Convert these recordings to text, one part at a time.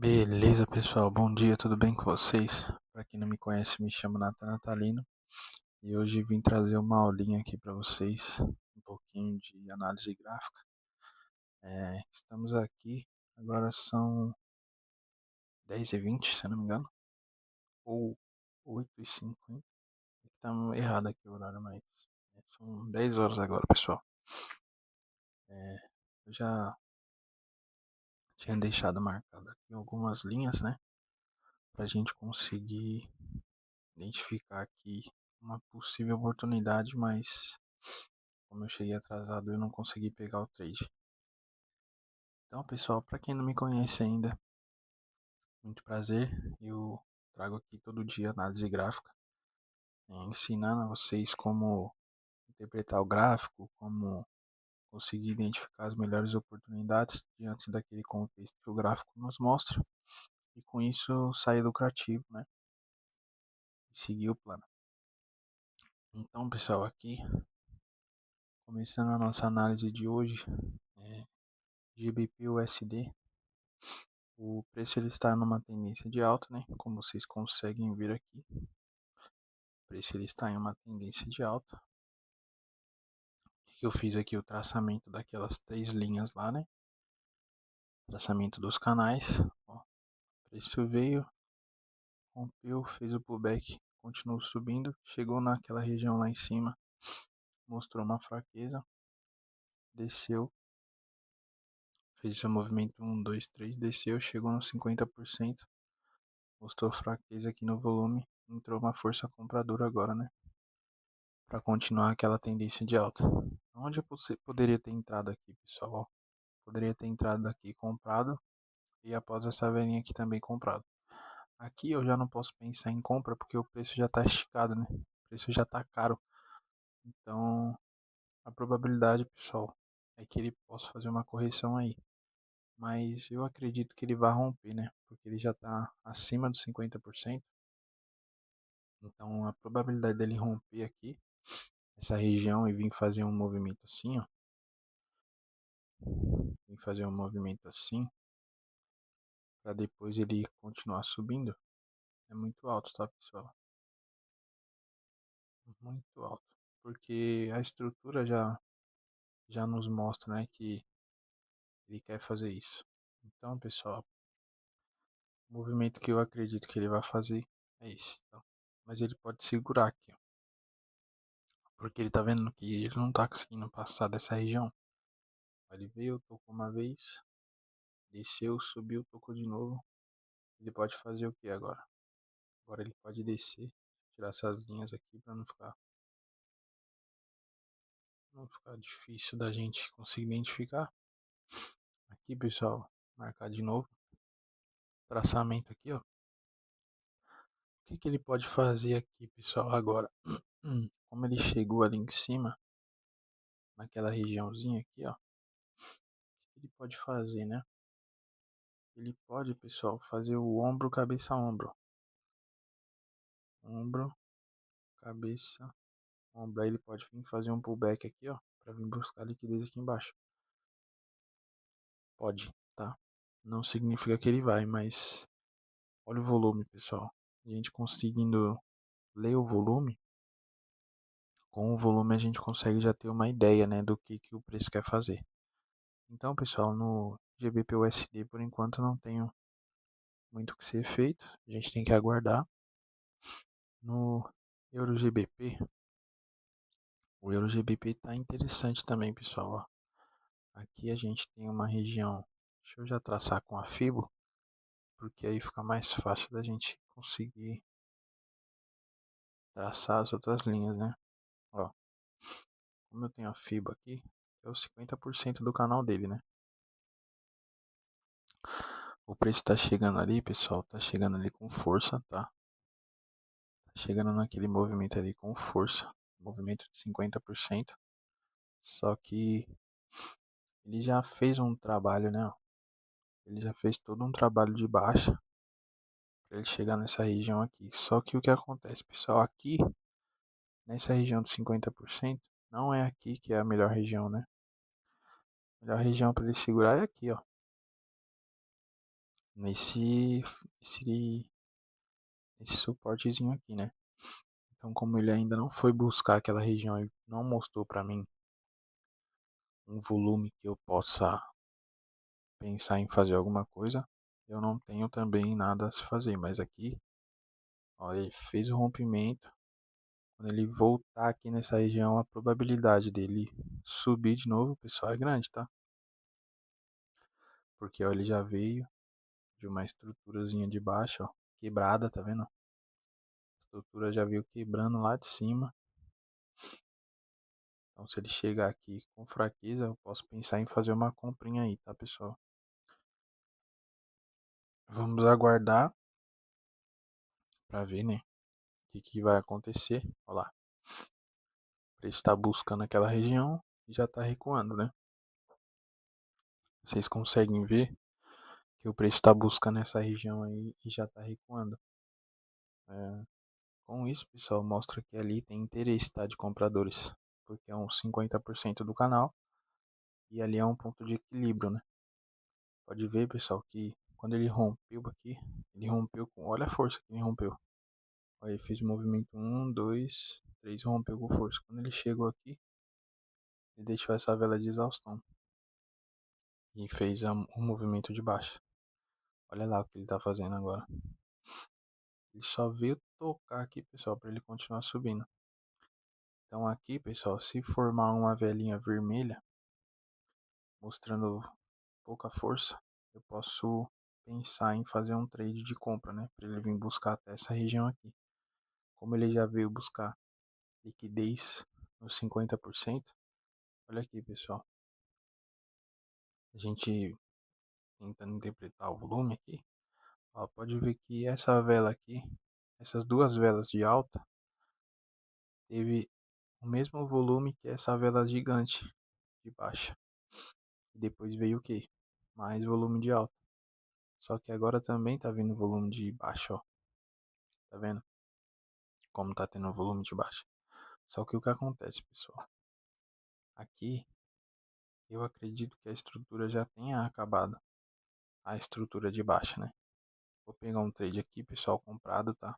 Beleza, pessoal? Bom dia, tudo bem com vocês? Para quem não me conhece, me chamo Nathan Natalino e hoje vim trazer uma aulinha aqui para vocês, um pouquinho de análise gráfica. Estamos aqui, agora são 10h20, se eu não me engano, ou 8h05, hein? Tá errado aqui o horário, mas são 10 horas agora, pessoal. Eu já tinha deixado marcado aqui algumas linhas, né? Para a gente conseguir identificar aqui uma possível oportunidade, mas como eu cheguei atrasado, eu não consegui pegar o trade. Então, pessoal, para quem não me conhece ainda, muito prazer. Eu trago aqui todo dia análise gráfica, ensinando a vocês como interpretar o gráfico, como conseguir identificar as melhores oportunidades diante daquele contexto que o gráfico nos mostra e com isso sair lucrativo, né? E seguir o plano. Então, pessoal, aqui começando a nossa análise de hoje, GBP/USD. O preço ele está numa tendência de alta, né? Como vocês conseguem ver aqui, o preço ele está em uma tendência de alta. Eu fiz aqui o traçamento daquelas três linhas lá, né? Traçamento dos canais. Ó, o preço veio, rompeu, fez o pullback, continuou subindo, chegou naquela região lá em cima, mostrou uma fraqueza, desceu, fez seu movimento 1, 2, 3, desceu, chegou nos 50%, mostrou fraqueza aqui no volume, entrou uma força compradora agora, né? Para continuar aquela tendência de alta. Onde eu poderia ter entrado aqui, pessoal? Poderia ter entrado aqui comprado e após essa velhinha aqui também comprado. Aqui eu já não posso pensar em compra porque o preço já está esticado, né? O preço já está caro. Então a probabilidade, pessoal, é que ele possa fazer uma correção aí. Mas eu acredito que ele vai romper, né? Porque ele já está acima dos 50%. Então a probabilidade dele romper aqui essa região e vir fazer um movimento assim, ó. Vir fazer um movimento assim para depois ele continuar subindo é muito alto, tá, pessoal? Muito alto. Porque a estrutura já nos mostra, né, que ele quer fazer isso. Então, pessoal, o movimento que eu acredito que ele vai fazer é esse, tá? Mas ele pode segurar aqui, ó. Porque ele tá vendo que ele não tá conseguindo passar dessa região. Ele veio, tocou uma vez, desceu, subiu, tocou de novo. Ele pode fazer o que agora? Agora ele pode descer, tirar essas linhas aqui para não ficar difícil da gente conseguir identificar. Aqui, pessoal, marcar de novo. Traçamento aqui, ó. O que ele pode fazer aqui, pessoal, agora? Como ele chegou ali em cima, naquela regiãozinha aqui, ó. O que ele pode fazer, né? Ele pode, pessoal, fazer o ombro, cabeça, ombro. Ombro, cabeça, ombro. Aí ele pode vir fazer um pullback aqui, ó. Pra vir buscar liquidez aqui embaixo. Pode, tá? Não significa que ele vai, mas olha o volume, pessoal. A gente conseguindo ler o volume, com o volume a gente consegue já ter uma ideia, né, do que o preço quer fazer. Então, pessoal, no GBP/USD por enquanto não tenho muito o que ser feito. A gente tem que aguardar. No Euro GBP, o Euro GBP tá interessante também, pessoal. Ó. Aqui a gente tem uma região. Deixa eu já traçar com a Fibo, porque aí fica mais fácil da gente conseguir traçar as outras linhas, né? Ó, como eu tenho a FIBA aqui, é o 50% do canal dele, né? O preço tá chegando ali, pessoal, tá chegando ali com força, tá? Tá chegando naquele movimento ali com força, movimento de 50%. Só que ele já fez um trabalho, né? Ele já fez todo um trabalho de baixa para ele chegar nessa região aqui. Só que o que acontece, pessoal, aqui nessa região de 50%, não é aqui que é a melhor região, né? A melhor região para ele segurar é aqui, ó. nesse, nesse, nesse suportezinho aqui, né? Então, como ele ainda não foi buscar aquela região e não mostrou para mim um volume que eu possa pensar em fazer alguma coisa, eu não tenho também nada a se fazer. Mas aqui, ó, ele fez o rompimento. Quando ele voltar aqui nessa região, a probabilidade dele subir de novo, pessoal, é grande, tá? Porque ó, ele já veio de uma estruturazinha de baixo, ó, quebrada, tá vendo? A estrutura já veio quebrando lá de cima. Então, se ele chegar aqui com fraqueza, eu posso pensar em fazer uma comprinha aí, tá, pessoal? Vamos aguardar para ver, né? O que vai acontecer. Olha lá. O preço está buscando aquela região e já está recuando, né? Vocês conseguem ver que o preço está buscando essa região aí e já está recuando. É, com isso, pessoal, mostra que ali tem interesse, tá, de compradores, porque é uns 50% do canal e ali é um ponto de equilíbrio, né? Pode ver, pessoal, que quando ele rompeu aqui, ele rompeu com, olha a força que ele rompeu. Aí fez o movimento um, 2, 3, rompeu com força. Quando ele chegou aqui, ele deixou essa vela de exaustão e fez um movimento de baixa. Olha lá o que ele tá fazendo agora. Ele só veio tocar aqui, pessoal, para ele continuar subindo. Então aqui, pessoal, se formar uma velinha vermelha, mostrando pouca força, eu posso pensar em fazer um trade de compra, né? Para ele vir buscar até essa região aqui. Como ele já veio buscar liquidez nos 50%, olha aqui, pessoal. A gente tentando interpretar o volume aqui, ó, pode ver que essa vela aqui, essas duas velas de alta, teve o mesmo volume que essa vela gigante de baixa. E depois veio o que? Mais volume de alta. Só que agora também tá vindo volume de baixa, ó. Tá vendo? Como tá tendo volume de baixa. Só que o que acontece, pessoal? Aqui eu acredito que a estrutura já tenha acabado. A estrutura de baixa, né? Vou pegar um trade aqui, pessoal, comprado, tá?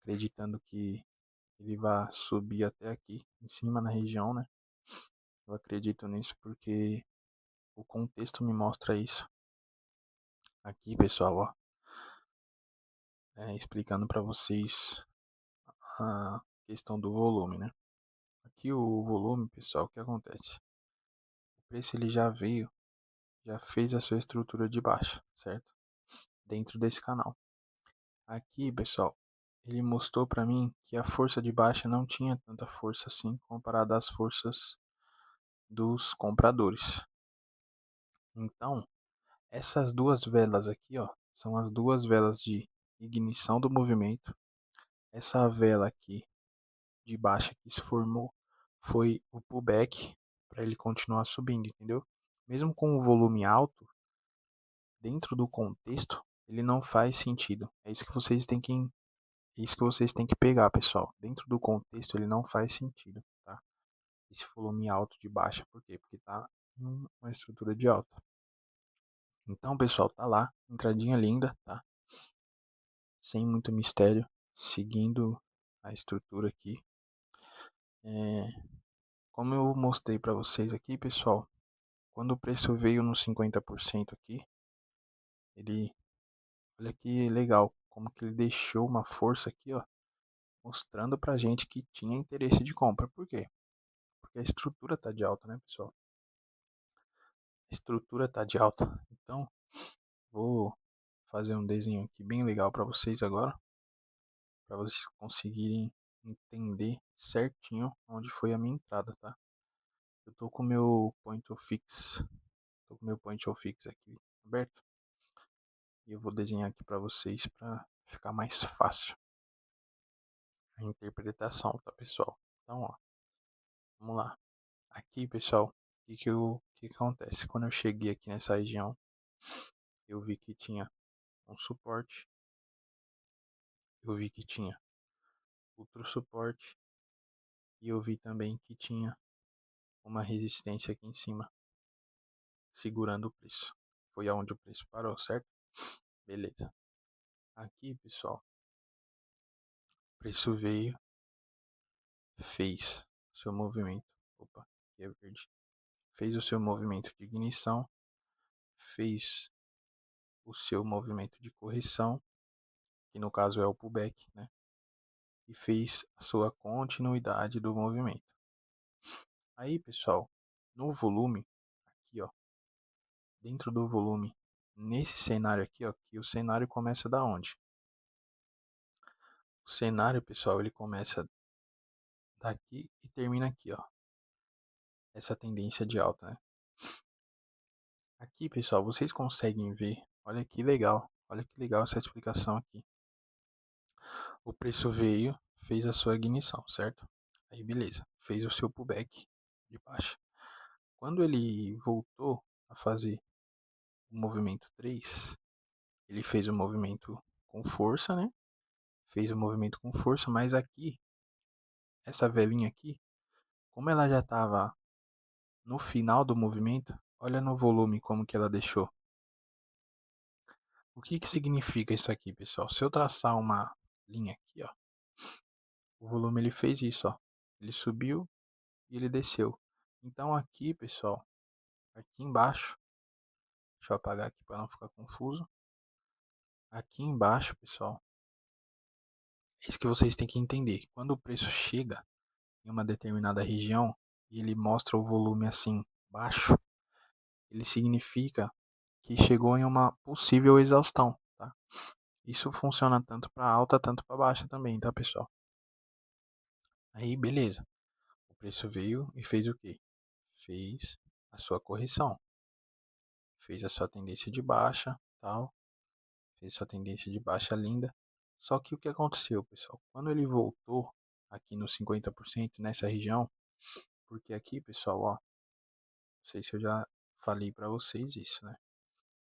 Acreditando que ele vai subir até aqui, em cima na região, né? Eu acredito nisso porque o contexto me mostra isso. Aqui, pessoal, ó, explicando para vocês a questão do volume, né? Aqui o volume, pessoal, o que acontece? O preço ele já veio, já fez a sua estrutura de baixa, certo? Dentro desse canal. Aqui, pessoal, ele mostrou para mim que a força de baixa não tinha tanta força assim comparada às forças dos compradores. Então, essas duas velas aqui, ó, são as duas velas de ignição do movimento. Essa vela aqui de baixa que se formou foi o pullback para ele continuar subindo, entendeu? Mesmo com o volume alto, dentro do contexto, ele não faz sentido. É isso que vocês têm que, pegar, pessoal. Dentro do contexto, ele não faz sentido, tá? Esse volume alto de baixa, por quê? Porque tá em uma estrutura de alta. Então, pessoal, tá lá, entradinha linda, tá? Sem muito mistério, seguindo a estrutura aqui. Como eu mostrei para vocês aqui, pessoal, quando o preço veio no 50% aqui, ele, olha que legal, como que ele deixou uma força aqui, ó, mostrando pra gente que tinha interesse de compra. Por quê? Porque a estrutura tá de alta, né, pessoal? A estrutura tá de alta. Então, vou fazer um desenho aqui bem legal para vocês agora, para vocês conseguirem entender certinho onde foi a minha entrada, tá? Eu tô com meu point of fix, tô com meu point of fix aqui aberto e eu vou desenhar aqui para vocês para ficar mais fácil a interpretação, tá, pessoal? Então, ó, vamos lá. Aqui, pessoal, o que acontece? Quando eu cheguei aqui nessa região, eu vi que tinha um suporte, eu vi que tinha outro suporte e eu vi também que tinha uma resistência aqui em cima, segurando o preço. Foi aonde o preço parou, certo? Beleza. Aqui, pessoal, o preço veio, fez o seu movimento. Opa, aqui é verde. Fez o seu movimento de ignição, fez o seu movimento de correção, que no caso é o pullback, né? E fez a sua continuidade do movimento. Aí, pessoal, no volume, aqui, ó, dentro do volume, nesse cenário aqui, ó, que o cenário começa da onde? O cenário, pessoal, ele começa daqui e termina aqui, ó. Essa tendência de alta, né? Aqui, pessoal, vocês conseguem ver, olha que legal essa explicação aqui. O preço veio, fez a sua ignição, certo? Aí, beleza, fez o seu pullback de baixa. Quando ele voltou a fazer o movimento 3, ele fez o movimento com força, né? Fez o movimento com força, mas aqui, essa velinha aqui, como ela já estava no final do movimento, olha no volume como que ela deixou. O que que significa isso aqui, pessoal? Se eu traçar uma linha aqui, ó, o volume ele fez isso, ó. Ele subiu e ele desceu. Então aqui, pessoal, aqui embaixo, deixa eu apagar aqui para não ficar confuso. Aqui embaixo, pessoal, é isso que vocês têm que entender. Quando o preço chega em uma determinada região e ele mostra o volume assim baixo, ele significa que chegou em uma possível exaustão, tá? Isso funciona tanto para alta, tanto para baixa também, tá, pessoal? Aí, beleza. O preço veio e fez o quê? Fez a sua correção. Fez a sua tendência de baixa, tal. Fez sua tendência de baixa linda. Só que o que aconteceu, pessoal? Quando ele voltou aqui no 50% nessa região, porque aqui, pessoal, ó, não sei se eu já falei para vocês isso, né?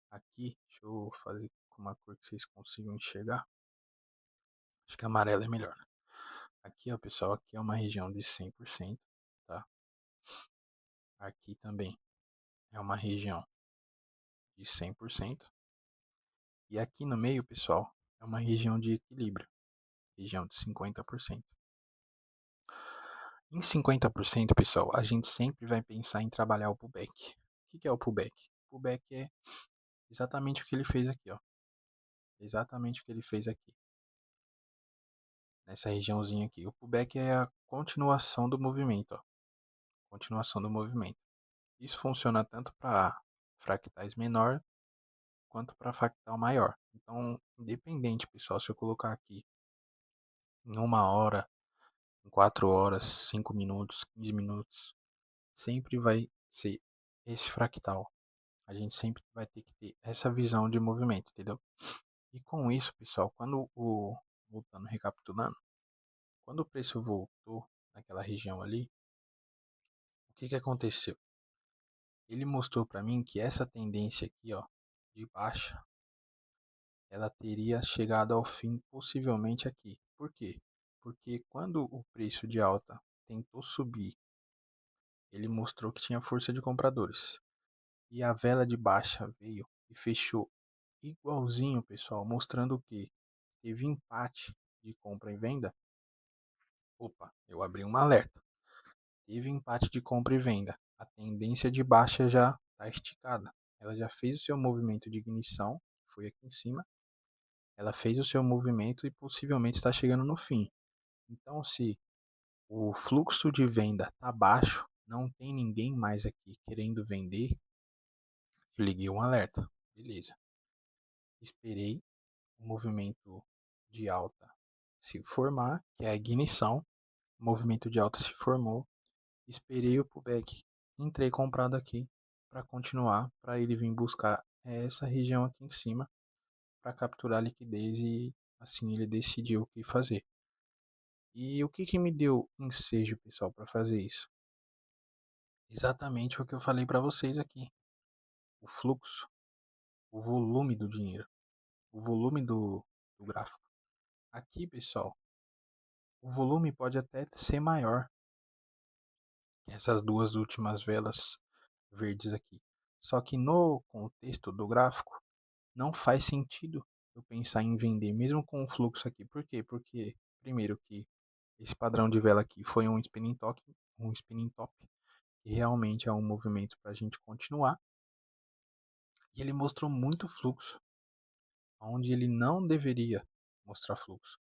Aqui, deixa eu fazer com uma cor que vocês consigam enxergar. Acho que amarelo é melhor, né? Aqui, ó, pessoal, aqui é uma região de 100%, tá? Aqui também é uma região de 100%. E aqui no meio, pessoal, é uma região de equilíbrio, região de 50%. Em 50%, pessoal, a gente sempre vai pensar em trabalhar o pullback. O que é o pullback? O pullback é exatamente o que ele fez aqui, ó. Exatamente o que ele fez aqui, nessa regiãozinha aqui. O pullback é a continuação do movimento, ó. Continuação do movimento. Isso funciona tanto para fractais menor quanto para fractal maior. Então, independente, pessoal, se eu colocar aqui em 1 hora, em 4 horas, 5 minutos, 15 minutos, sempre vai ser esse fractal. A gente sempre vai ter que ter essa visão de movimento, entendeu? E com isso, pessoal, voltando, recapitulando, quando o preço voltou naquela região ali, o que que aconteceu? Ele mostrou para mim que essa tendência aqui, ó, de baixa, ela teria chegado ao fim possivelmente aqui. Por quê? Porque quando o preço de alta tentou subir, ele mostrou que tinha força de compradores. E a vela de baixa veio e fechou igualzinho, pessoal, mostrando que teve empate de compra e venda. Opa, eu abri um alerta. Teve empate de compra e venda. A tendência de baixa já está esticada. Ela já fez o seu movimento de ignição, que foi aqui em cima. Ela fez o seu movimento e possivelmente está chegando no fim. Então, se o fluxo de venda está baixo, não tem ninguém mais aqui querendo vender, eu liguei um alerta. Beleza. Esperei o movimento de alta se formar, que é a ignição. O movimento de alta se formou. Esperei o pullback. Entrei comprado aqui para continuar, para ele vir buscar essa região aqui em cima para capturar a liquidez e assim ele decidiu o que fazer. E o que que me deu ensejo, pessoal, para fazer isso? Exatamente o que eu falei para vocês aqui. O fluxo, o volume do dinheiro, o volume do gráfico. Aqui, pessoal, o volume pode até ser maior que essas duas últimas velas verdes aqui. Só que no contexto do gráfico, não faz sentido eu pensar em vender, mesmo com o fluxo aqui. Por quê? Porque, primeiro, que esse padrão de vela aqui foi um spinning top, que realmente é um movimento para a gente continuar. E ele mostrou muito fluxo, onde ele não deveria mostrar fluxo.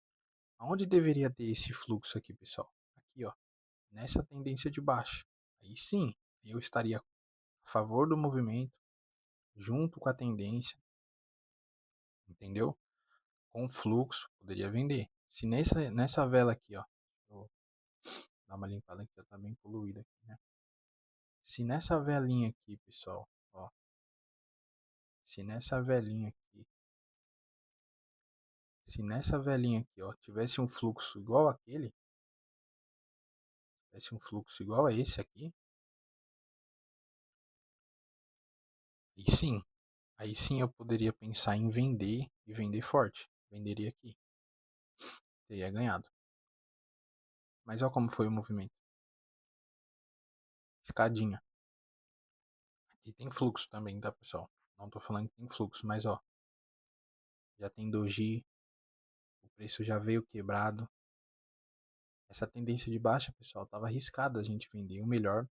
Aonde deveria ter esse fluxo aqui, pessoal? Aqui, ó, nessa tendência de baixa. Aí sim, eu estaria a favor do movimento, junto com a tendência, entendeu? Com fluxo, poderia vender. Se nessa vela aqui, ó, vou dar uma limpada que já tá bem poluída aqui, né? Se nessa velinha aqui, pessoal, ó, se nessa velinha aqui, se nessa velinha aqui, ó, tivesse um fluxo igual aquele, tivesse um fluxo igual a esse aqui, e aí sim eu poderia pensar em vender e vender forte. Venderia aqui, teria ganhado. Mas olha como foi o movimento. Escadinha. Aqui tem fluxo também, tá, pessoal? Não tô falando que tem fluxo, mas ó, já tem doji, o preço já veio quebrado. Essa tendência de baixa, pessoal, tava arriscada a gente vender. O melhor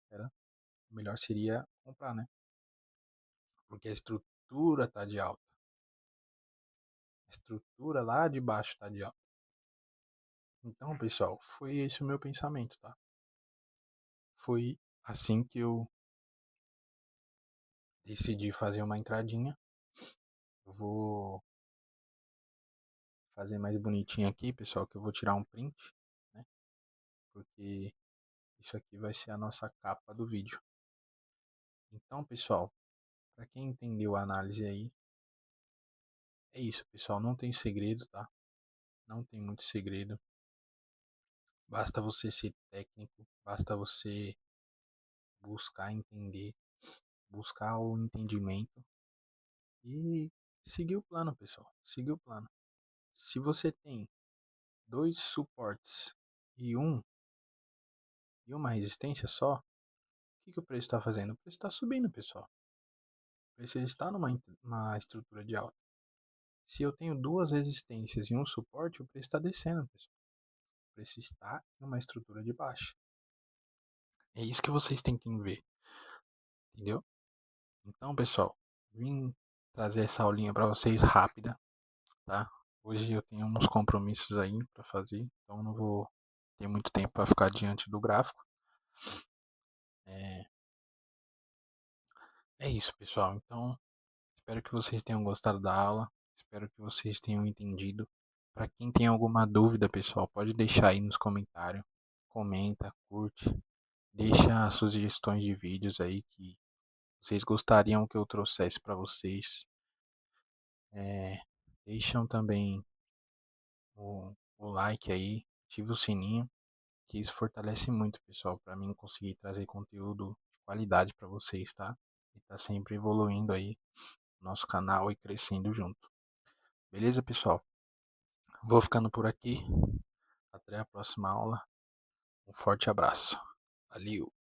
seria comprar, né? Porque a estrutura tá de alta. A estrutura lá de baixo tá de alta. Então, pessoal, foi esse o meu pensamento, tá? Foi assim que eu decidi fazer uma entradinha. Eu vou fazer mais bonitinho aqui, pessoal, que eu vou tirar um print, né? Porque isso aqui vai ser a nossa capa do vídeo. Então, pessoal, para quem entendeu a análise aí, é isso, pessoal. Não tem segredo, tá? Não tem muito segredo. Basta você ser técnico, basta você buscar entender, buscar o entendimento e seguir o plano, pessoal. Seguir o plano. Se você tem dois suportes e uma resistência só, o que o preço está fazendo? O preço está subindo, pessoal. O preço ele está numa estrutura de alta. Se eu tenho duas resistências e um suporte, o preço está descendo, pessoal. O preço está em uma estrutura de baixa. É isso que vocês têm que ver, entendeu? Então, pessoal, vim trazer essa aulinha para vocês rápida, tá? Hoje eu tenho uns compromissos aí para fazer, então não vou ter muito tempo para ficar diante do gráfico. É, é isso, pessoal. Então, espero que vocês tenham gostado da aula. Espero que vocês tenham entendido. Para quem tem alguma dúvida, pessoal, pode deixar aí nos comentários. Comenta, curte, deixa sugestões de vídeos aí que vocês gostariam que eu trouxesse para vocês. É, deixam também o like aí, ativa o sininho, que isso fortalece muito, pessoal, para mim conseguir trazer conteúdo de qualidade para vocês, tá? E tá sempre evoluindo aí nosso canal e crescendo junto. Beleza, pessoal? Vou ficando por aqui. Até a próxima aula. Um forte abraço. Valeu!